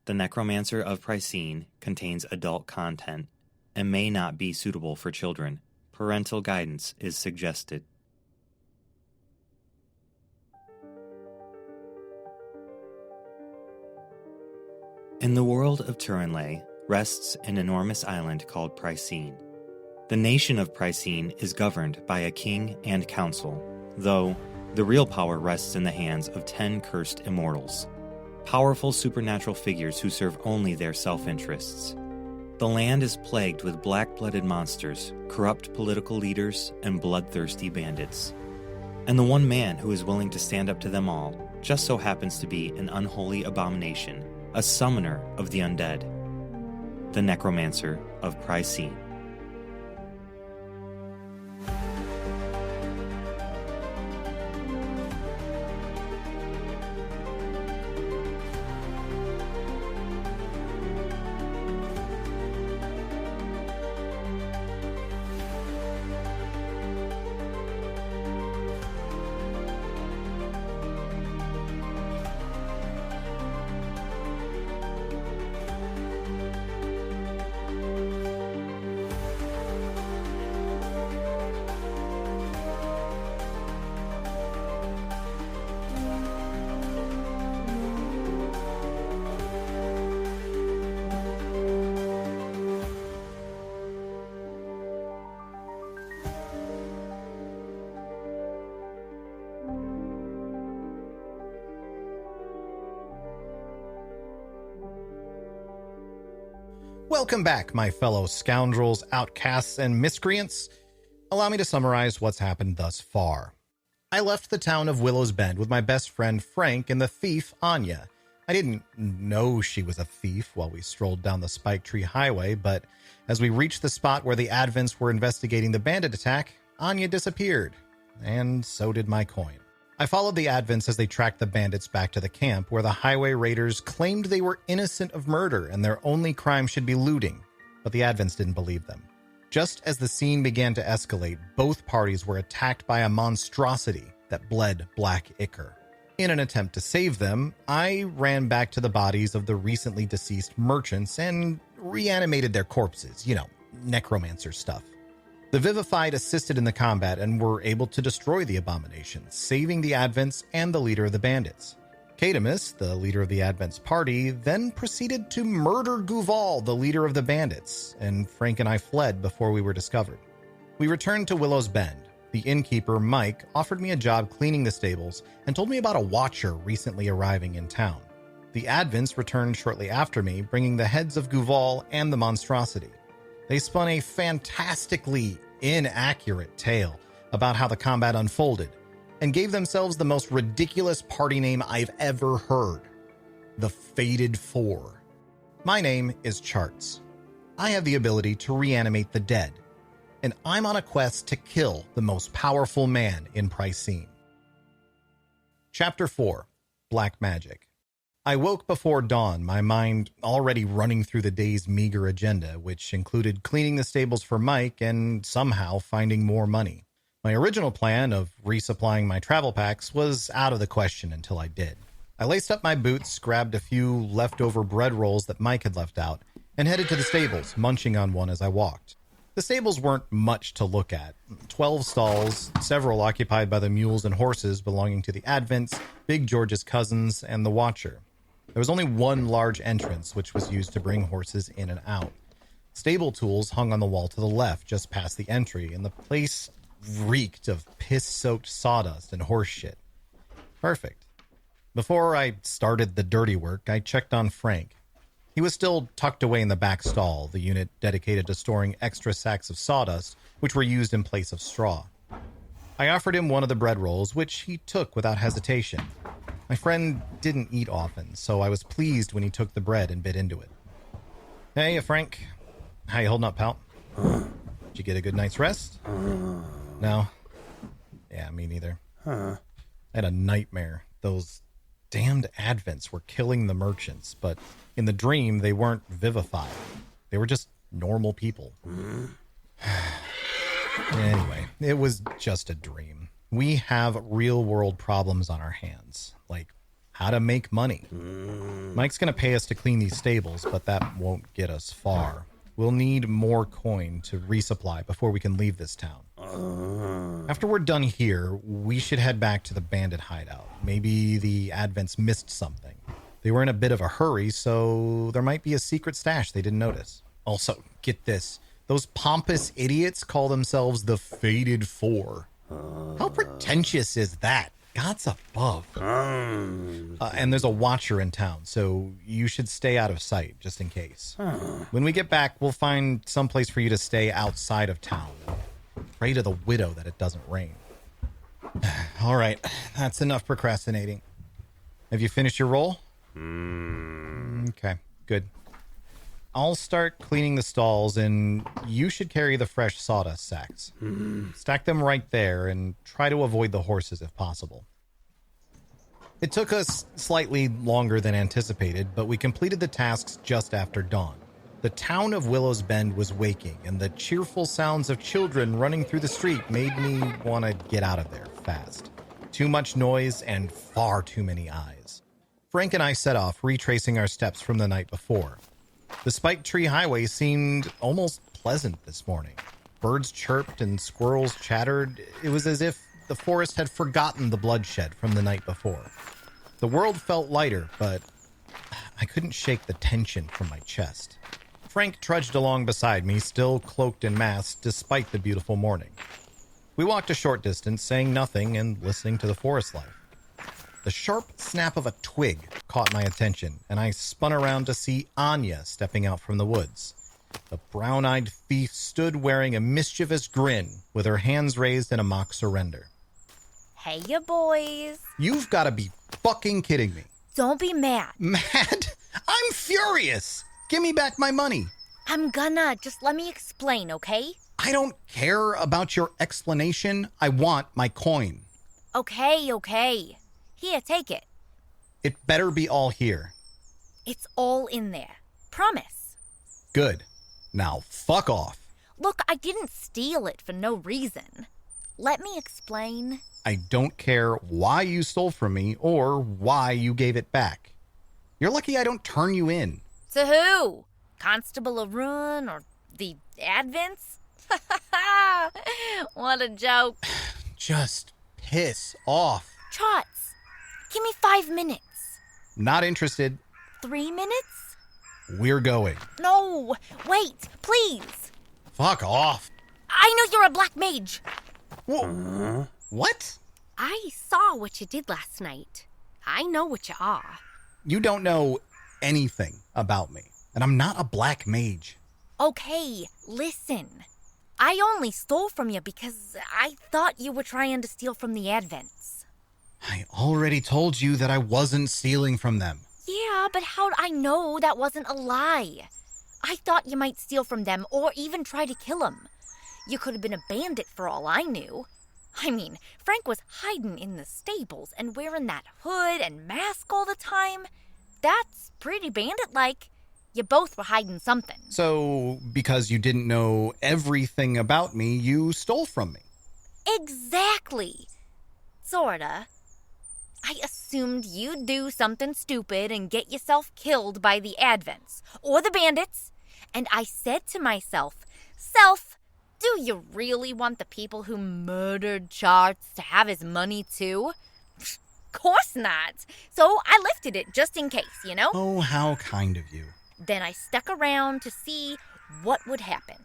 The Necromancer of Pricene contains adult content and may not be suitable for children. Parental guidance is suggested. In the world of Turinlay rests an enormous island called Pricene. The nation of Pricene is governed by a king and council, though the real power rests in the hands of 10 cursed immortals, powerful supernatural figures who serve only their self-interests. The land is plagued with black-blooded monsters, corrupt political leaders, and bloodthirsty bandits. And the one man who is willing to stand up to them all just so happens to be an unholy abomination, a summoner of the undead, the Necromancer of Pricene. Welcome back, my fellow scoundrels, outcasts, and miscreants. Allow me to summarize what's happened thus far. I left the town of Willow's Bend with my best friend Frank and the thief, Anya. I didn't know she was a thief while we strolled down the Spike Tree Highway, but as we reached the spot where the Advents were investigating the bandit attack, Anya disappeared, and so did my coin. I followed the Advents as they tracked the bandits back to the camp, where the highway raiders claimed they were innocent of murder and their only crime should be looting, but the Advents didn't believe them. Just as the scene began to escalate, both parties were attacked by a monstrosity that bled black ichor. In an attempt to save them, I ran back to the bodies of the recently deceased merchants and reanimated their corpses, necromancer stuff. The Vivified assisted in the combat and were able to destroy the abomination, saving the Advents and the leader of the bandits. Cadamus, the leader of the Advents party, then proceeded to murder Guval, the leader of the bandits, and Frank and I fled before we were discovered. We returned to Willow's Bend. The innkeeper, Mike, offered me a job cleaning the stables and told me about a watcher recently arriving in town. The Advents returned shortly after me, bringing the heads of Guval and the monstrosity. They spun a fantastically inaccurate tale about how the combat unfolded and gave themselves the most ridiculous party name I've ever heard: the Fated Four. My name is Charts. I have the ability to reanimate the dead, and I'm on a quest to kill the most powerful man in Pricene. Chapter 4. Black Magic. I woke before dawn, my mind already running through the day's meager agenda, which included cleaning the stables for Mike and somehow finding more money. My original plan of resupplying my travel packs was out of the question until I did. I laced up my boots, grabbed a few leftover bread rolls that Mike had left out, and headed to the stables, munching on one as I walked. The stables weren't much to look at. 12 stalls, several occupied by the mules and horses belonging to the Advents, Big George's cousins, and the Watcher. There was only one large entrance, which was used to bring horses in and out. Stable tools hung on the wall to the left, just past the entry, and the place reeked of piss-soaked sawdust and horse shit. Perfect. Before I started the dirty work, I checked on Frank. He was still tucked away in the back stall, the unit dedicated to storing extra sacks of sawdust, which were used in place of straw. I offered him one of the bread rolls, which he took without hesitation. My friend didn't eat often, so I was pleased when he took the bread and bit into it. Hey, Frank. How you holding up, pal? Did you get a good night's rest? No? Yeah, me neither. I had a nightmare. Those damned Advents were killing the merchants, but in the dream, they weren't vivified. They were just normal people. Anyway, it was just a dream. We have real-world problems on our hands, like how to make money. Mike's going to pay us to clean these stables, but that won't get us far. We'll need more coin to resupply before we can leave this town. After we're done here, we should head back to the bandit hideout. Maybe the Advents missed something. They were in a bit of a hurry, so there might be a secret stash they didn't notice. Also, get this. Those pompous idiots call themselves the Fated Four. How pretentious is that? God's above. And there's a watcher in town, so you should stay out of sight, just in case. When we get back, we'll find someplace for you to stay outside of town. Pray to the widow that it doesn't rain. All right, that's enough procrastinating. Have you finished your roll? Okay, good. I'll start cleaning the stalls, and you should carry the fresh sawdust sacks. Stack them right there, and try to avoid the horses if possible. It took us slightly longer than anticipated, but we completed the tasks just after dawn. The town of Willow's Bend was waking, and the cheerful sounds of children running through the street made me want to get out of there fast. Too much noise and far too many eyes. Frank and I set off, retracing our steps from the night before. The spiked tree highway seemed almost pleasant this morning. Birds chirped and squirrels chattered. It was as if the forest had forgotten the bloodshed from the night before. The world felt lighter, but I couldn't shake the tension from my chest. Frank trudged along beside me, still cloaked and masked, despite the beautiful morning. We walked a short distance, saying nothing and listening to the forest life. The sharp snap of a twig caught my attention, and I spun around to see Anya stepping out from the woods. The brown-eyed thief stood wearing a mischievous grin, with her hands raised in a mock surrender. Hey, you boys. You've got to be fucking kidding me. Don't be mad. Mad? I'm furious! Give me back my money. I'm gonna. Just let me explain, okay? I don't care about your explanation. I want my coin. Okay. Here, take it. It better be all here. It's all in there. Promise. Good. Now, fuck off. Look, I didn't steal it for no reason. Let me explain. I don't care why you stole from me or why you gave it back. You're lucky I don't turn you in. To who? Constable Arun or the Advents? What a joke. Just piss off. Trots, give me 5 minutes. Not interested. 3 minutes? We're going. No, wait, please. Fuck off. I know you're a black mage. Whoa. What? I saw what you did last night. I know what you are. You don't know anything about me, and I'm not a black mage. Okay, listen. I only stole from you because I thought you were trying to steal from the Advents. I already told you that I wasn't stealing from them. Yeah, but how'd I know that wasn't a lie? I thought you might steal from them or even try to kill them. You could have been a bandit for all I knew. I mean, Frank was hiding in the stables and wearing that hood and mask all the time. That's pretty bandit-like. You both were hiding something. So, because you didn't know everything about me, you stole from me. Exactly. Sorta. I assumed you'd do something stupid and get yourself killed by the Advents or the bandits. And I said to myself, Self, do you really want the people who murdered Charts to have his money too? Course not. So I lifted it just in case, you know? Oh, how kind of you. Then I stuck around to see what would happen.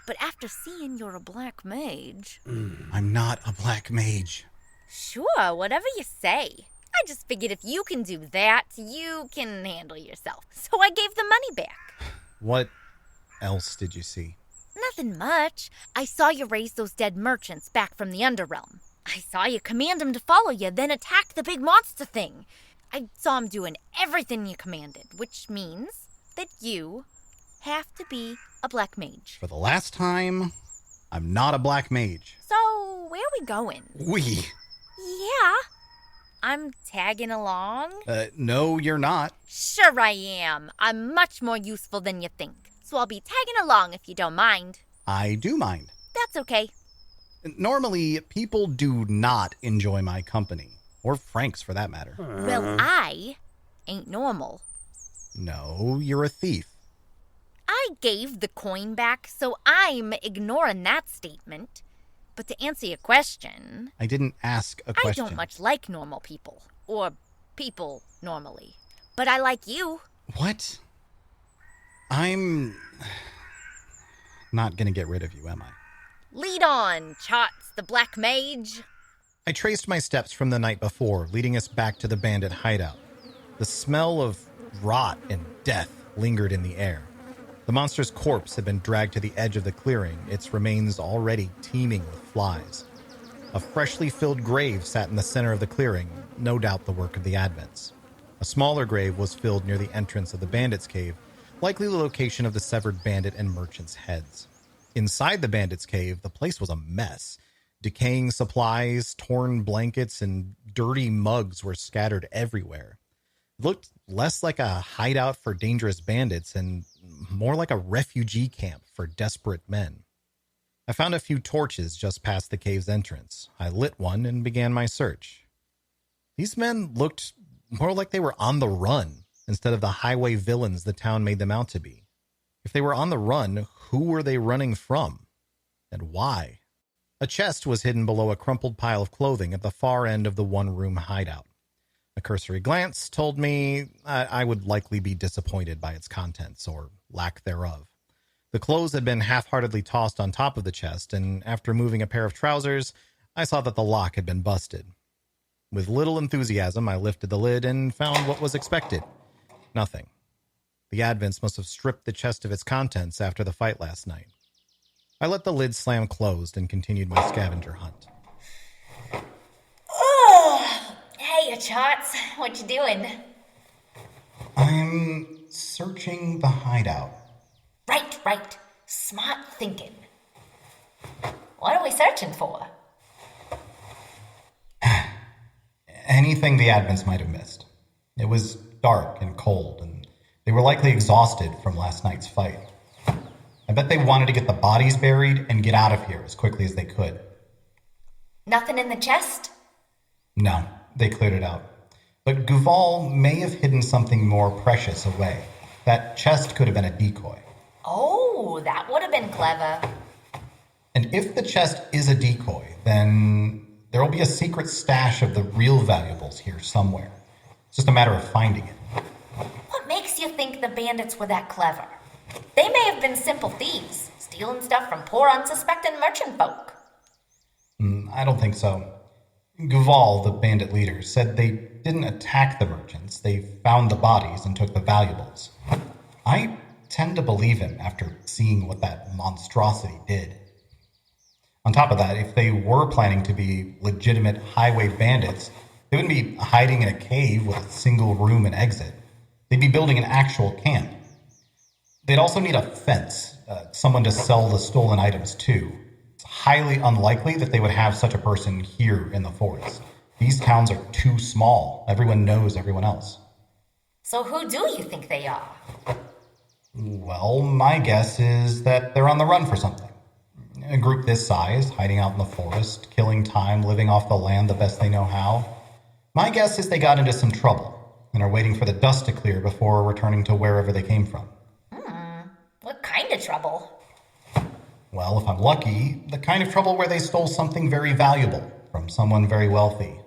But after seeing you're a black mage... I'm not a black mage. Sure, whatever you say. I just figured if you can do that, you can handle yourself. So I gave the money back. What else did you see? Nothing much. I saw you raise those dead merchants back from the Underrealm. I saw you command them to follow you, then attack the big monster thing. I saw him doing everything you commanded, which means that you have to be a black mage. For the last time, I'm not a black mage. So, where are we going? We? Yeah. I'm tagging along? No, you're not. Sure I am. I'm much more useful than you think. So I'll be tagging along if you don't mind. I do mind. That's okay. Normally, people do not enjoy my company. Or Frank's, for that matter. Well, I ain't normal. No, you're a thief. I gave the coin back, so I'm ignoring that statement. But to answer your question... I didn't ask a question. I don't much like normal people. Or people normally. But I like you. What? I'm not gonna get rid of you, am I? Lead on, Charts the Black Mage. I traced my steps from the night before, leading us back to the bandit hideout. The smell of rot and death lingered in the air. The monster's corpse had been dragged to the edge of the clearing, its remains already teeming with flies. A freshly filled grave sat in the center of the clearing, no doubt the work of the Advents. A smaller grave was filled near the entrance of the bandit's cave, likely the location of the severed bandit and merchant's heads. Inside the bandit's cave, the place was a mess. Decaying supplies, torn blankets, and dirty mugs were scattered everywhere. It looked less like a hideout for dangerous bandits and more like a refugee camp for desperate men. I found a few torches just past the cave's entrance. I lit one and began my search. These men looked more like they were on the run instead of the highway villains the town made them out to be. If they were on the run, who were they running from? And why? A chest was hidden below a crumpled pile of clothing at the far end of the one-room hideout. A cursory glance told me I would likely be disappointed by its contents, or lack thereof. The clothes had been half-heartedly tossed on top of the chest, and after moving a pair of trousers, I saw that the lock had been busted. With little enthusiasm, I lifted the lid and found what was expected. Nothing. The Advents must have stripped the chest of its contents after the fight last night. I let the lid slam closed and continued my scavenger hunt. Oh, hey, Charts. What you doing? I'm searching the hideout. Right. Smart thinking. What are we searching for? Anything the Advents might have missed. It was dark and cold, and they were likely exhausted from last night's fight. I bet they wanted to get the bodies buried and get out of here as quickly as they could. Nothing in the chest? No, they cleared it out. But Guval may have hidden something more precious away. That chest could have been a decoy. Oh, that would have been clever. And if the chest is a decoy, then there will be a secret stash of the real valuables here somewhere. It's just a matter of finding it. What makes you think the bandits were that clever? They may have been simple thieves, stealing stuff from poor unsuspecting merchant folk. I don't think so. Guval, the bandit leader, said they didn't attack the merchants. They found the bodies and took the valuables. I tend to believe him after seeing what that monstrosity did. On top of that, if they were planning to be legitimate highway bandits, they wouldn't be hiding in a cave with a single room and exit. They'd be building an actual camp. They'd also need a fence, someone to sell the stolen items to. It's highly unlikely that they would have such a person here in the forest. These towns are too small. Everyone knows everyone else. So who do you think they are? Well, my guess is that they're on the run for something. A group this size, hiding out in the forest, killing time, living off the land the best they know how. My guess is they got into some trouble and are waiting for the dust to clear before returning to wherever they came from. What kind of trouble? Well, if I'm lucky, the kind of trouble where they stole something very valuable from someone very wealthy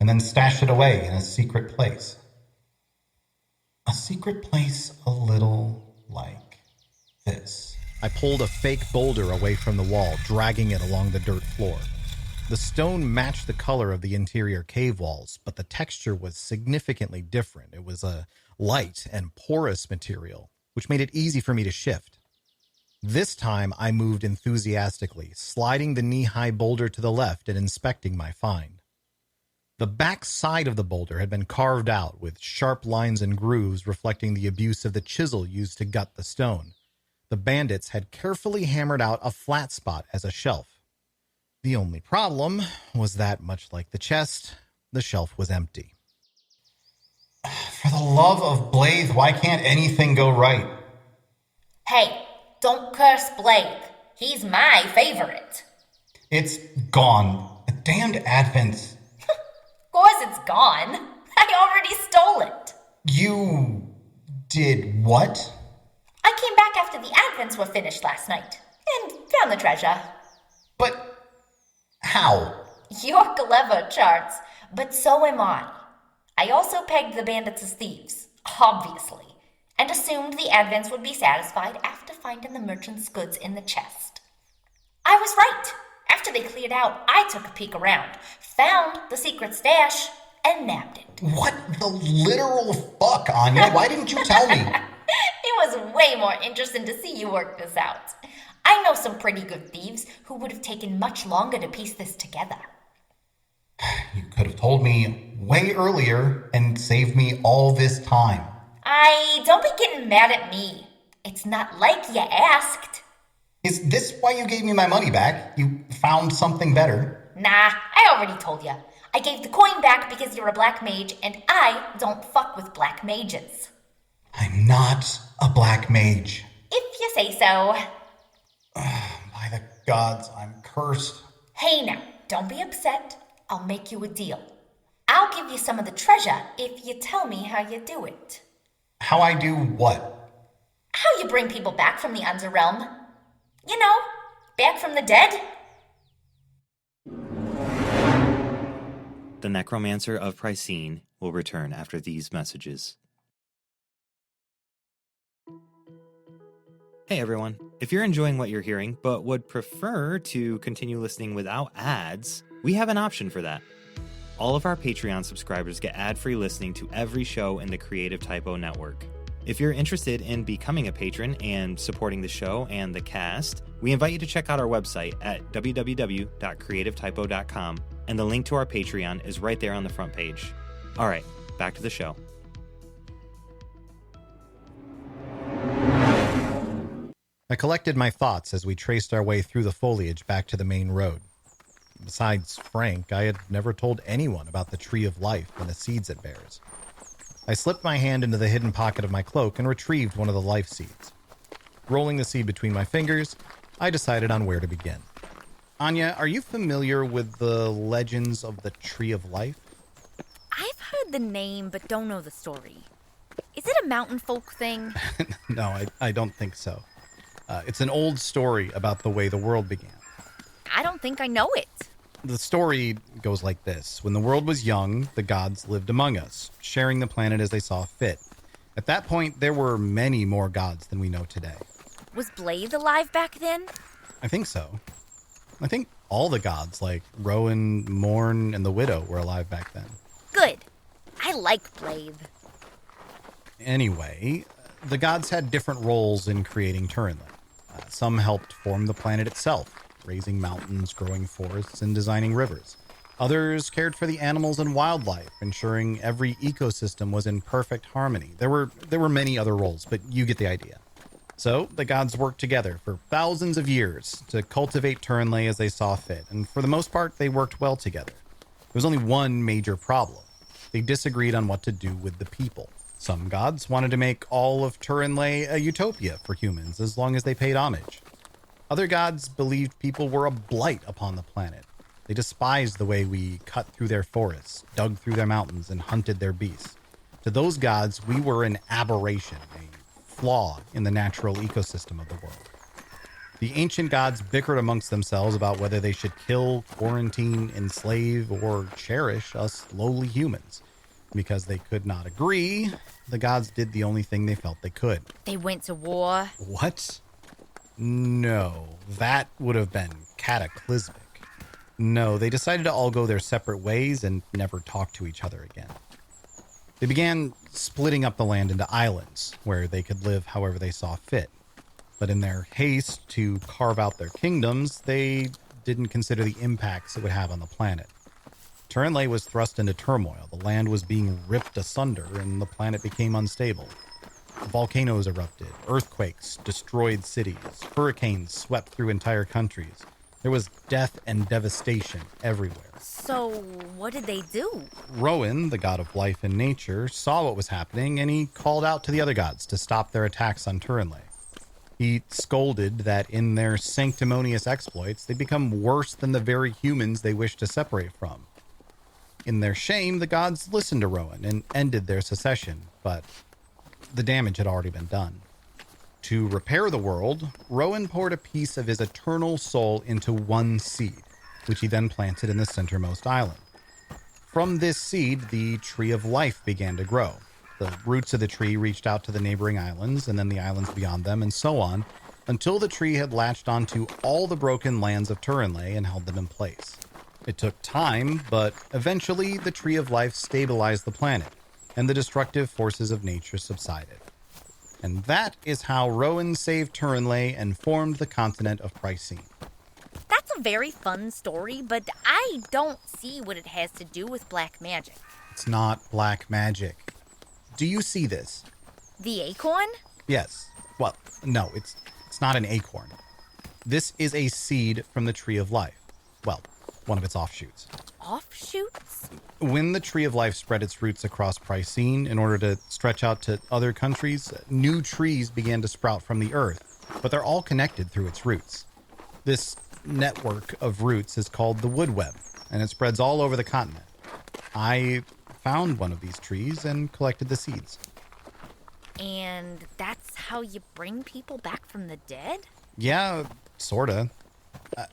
and then stashed it away in a secret place. A secret place a little like this. I pulled a fake boulder away from the wall, dragging it along the dirt floor. The stone matched the color of the interior cave walls, but the texture was significantly different. It was a light and porous material, which made it easy for me to shift. This time, I moved enthusiastically, sliding the knee-high boulder to the left and inspecting my find. The back side of the boulder had been carved out with sharp lines and grooves reflecting the abuse of the chisel used to gut the stone. The bandits had carefully hammered out a flat spot as a shelf. The only problem was that, much like the chest, the shelf was empty. For the love of Blythe, why can't anything go right? Hey, don't curse Blythe. He's my favorite. It's gone. The damned Advents. Go course it's gone. I already stole it. You did what? I came back after the Advents were finished last night and found the treasure. But how? You're clever, Charts, but so am I. I also pegged the bandits as thieves, obviously, and assumed the Advents would be satisfied after finding the merchant's goods in the chest. I was right. After they cleared out, I took a peek around, found the secret stash, and nabbed it. What the literal fuck, Anya? Why didn't you tell me? It was way more interesting to see you work this out. I know some pretty good thieves who would have taken much longer to piece this together. You could have told me way earlier and saved me all this time. Don't be getting mad at me. It's not like you asked. Is this why you gave me my money back? You found something better? Nah, I already told you. I gave the coin back because you're a black mage, and I don't fuck with black mages. I'm not a black mage. If you say so. By the gods, I'm cursed. Hey now, don't be upset. I'll make you a deal. I'll give you some of the treasure if you tell me how you do it. How I do what? How you bring people back from the Underrealm. You know, back from the dead. The Necromancer of Pricene will return after these messages. Hey everyone, if you're enjoying what you're hearing but would prefer to continue listening without ads, we have an option for that. All of our Patreon subscribers get ad-free listening to every show in the Creative Typo network. If you're interested in becoming a patron and supporting the show and the cast, we invite you to check out our website at www.creativetypo.com, and the link to our Patreon is right there on the front page. All right, back to the show. I collected my thoughts as we traced our way through the foliage back to the main road. Besides Frank, I had never told anyone about the Tree of Life and the seeds it bears. I slipped my hand into the hidden pocket of my cloak and retrieved one of the life seeds. Rolling the seed between my fingers, I decided on where to begin. Anya, are you familiar with the legends of the Tree of Life? I've heard the name, but don't know the story. Is it a mountain folk thing? No, I don't think so. It's an old story about the way the world began. I don't think I know it. The story goes like this. When the world was young, the gods lived among us, sharing the planet as they saw fit. At that point, there were many more gods than we know today. Was Blade alive back then? I think so. I think all the gods, like Rowan, Morn, and the Widow, were alive back then. Good. I like Blade. Anyway, the gods had different roles in creating Turinley. Some helped form the planet itself, raising mountains, growing forests, and designing rivers. Others cared for the animals and wildlife, ensuring every ecosystem was in perfect harmony. There were many other roles, but you get the idea. So, the gods worked together for thousands of years to cultivate Turinley as they saw fit, and for the most part, they worked well together. There was only one major problem. They disagreed on what to do with the people. Some gods wanted to make all of Turinley a utopia for humans as long as they paid homage. Other gods believed people were a blight upon the planet. They despised the way we cut through their forests, dug through their mountains, and hunted their beasts. To those gods, we were an aberration, a flaw in the natural ecosystem of the world. The ancient gods bickered amongst themselves about whether they should kill, quarantine, enslave, or cherish us lowly humans. Because they could not agree, the gods did the only thing they felt they could. They went to war. What? No, that would have been cataclysmic. No, they decided to all go their separate ways and never talk to each other again. They began splitting up the land into islands, where they could live however they saw fit. But in their haste to carve out their kingdoms, they didn't consider the impacts it would have on the planet. Turinley was thrust into turmoil. The land was being ripped asunder, and the planet became unstable. Volcanoes erupted, earthquakes destroyed cities, hurricanes swept through entire countries. There was death and devastation everywhere. So, what did they do? Rowan, the god of life and nature, saw what was happening, and he called out to the other gods to stop their attacks on Turinley. He scolded that in their sanctimonious exploits, they'd become worse than the very humans they wished to separate from. In their shame, the gods listened to Rowan and ended their secession, but the damage had already been done. To repair the world, Rowan poured a piece of his eternal soul into one seed, which he then planted in the centermost island. From this seed, the tree of life began to grow. The roots of the tree reached out to the neighboring islands, and then the islands beyond them, and so on, until the tree had latched onto all the broken lands of Turinlay and held them in place. It took time, but eventually the tree of life stabilized the planet, and the destructive forces of nature subsided. And that is how Rowan saved Turinlay and formed the continent of Pricene. That's a very fun story, but I don't see what it has to do with black magic. It's not black magic. Do you see this? The acorn? Yes. Well, no, it's not an acorn. This is a seed from the tree of life. Well, one of its offshoots. Offshoots? When the tree of life spread its roots across Pricene in order to stretch out to other countries, new trees began to sprout from the earth, but they're all connected through its roots. This network of roots is called the wood web, and it spreads all over the continent. I found one of these trees and collected the seeds. And that's how you bring people back from the dead? Yeah, sorta.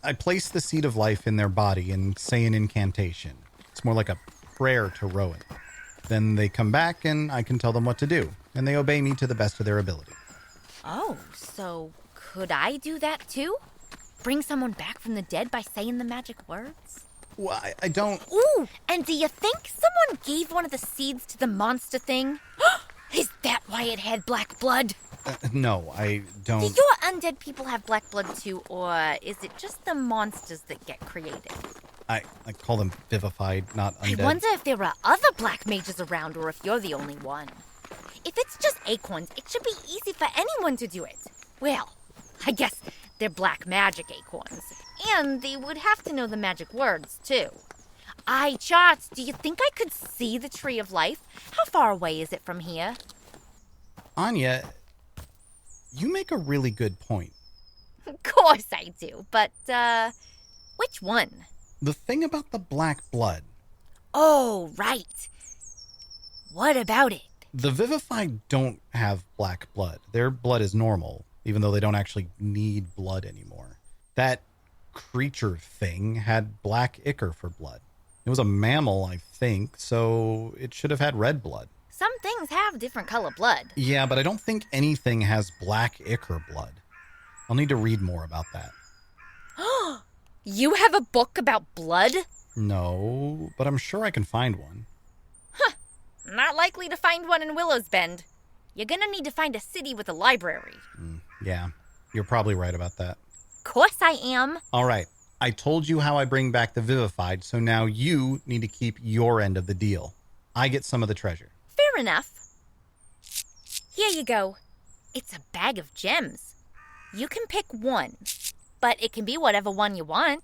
I place the seed of life in their body and say an incantation. It's more like a prayer to Rowan. Then they come back and I can tell them what to do, and they obey me to the best of their ability. Oh, so could I do that too? Bring someone back from the dead by saying the magic words? Well, I don't... Ooh, and do you think someone gave one of the seeds to the monster thing? Is that why it had black blood? No, I don't... Do your undead people have black blood too, or is it just the monsters that get created? I call them vivified, not undead. I wonder if there are other black mages around, or if you're the only one. If it's just acorns, it should be easy for anyone to do it. Well, I guess they're black magic acorns. And they would have to know the magic words, too. Charts, do you think I could see the Tree of Life? How far away is it from here? Anya, you make a really good point. Of course I do, but, which one? The thing about the black blood. Oh, right. What about it? The vivified don't have black blood. Their blood is normal, even though they don't actually need blood anymore. That creature thing had black ichor for blood. It was a mammal, I think, so it should have had red blood. Some things have different color blood. Yeah, but I don't think anything has black ichor blood. I'll need to read more about that. You have a book about blood? No, but I'm sure I can find one. Not likely to find one in Willow's Bend. You're gonna need to find a city with a library. Yeah, you're probably right about that. Course I am. All right, I told you how I bring back the vivified, so now you need to keep your end of the deal. I get some of the treasure. Fair enough. Here you go. It's a bag of gems. You can pick one, but it can be whatever one you want.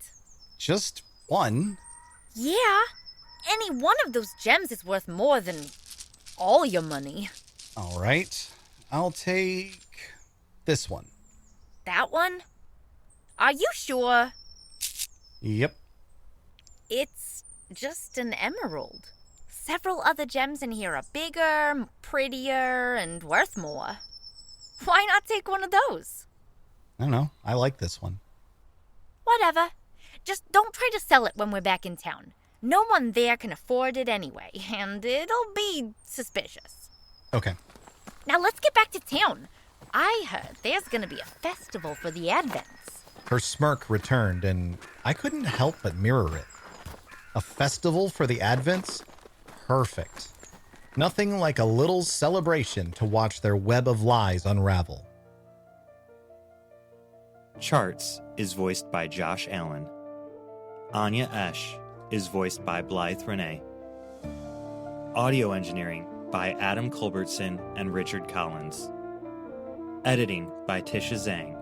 Just one? Yeah. Any one of those gems is worth more than all your money. All right, I'll take this one. That one? Are you sure? Yep. It's just an emerald. Several other gems in here are bigger, prettier, and worth more. Why not take one of those? I don't know. I like this one. Whatever. Just don't try to sell it when we're back in town. No one there can afford it anyway, and it'll be suspicious. Okay. Now let's get back to town. I heard there's gonna be a festival for the Advents. Her smirk returned, and I couldn't help but mirror it. A festival for the Advents? Perfect. Nothing like a little celebration to watch their web of lies unravel. Charts is voiced by Josh Allen. Anya Esch is voiced by Blythe Renee. Audio engineering by Adam Culbertson and Richard Collins. Editing by Tisha Zang.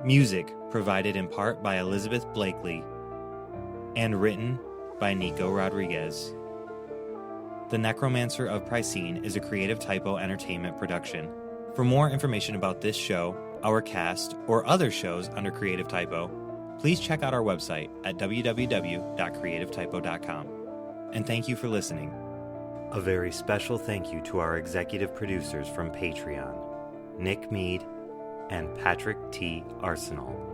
Music provided in part by Elizabeth Blakely. And written by Nico Rodriguez. The Necromancer of Pricene is a Creative Typo Entertainment production. For more information about this show, our cast, or other shows under Creative Typo, please check out our website at www.creativetypo.com. and thank you for listening. A very special thank you to our executive producers from Patreon, Nick Mead and Patrick T. Arseneault.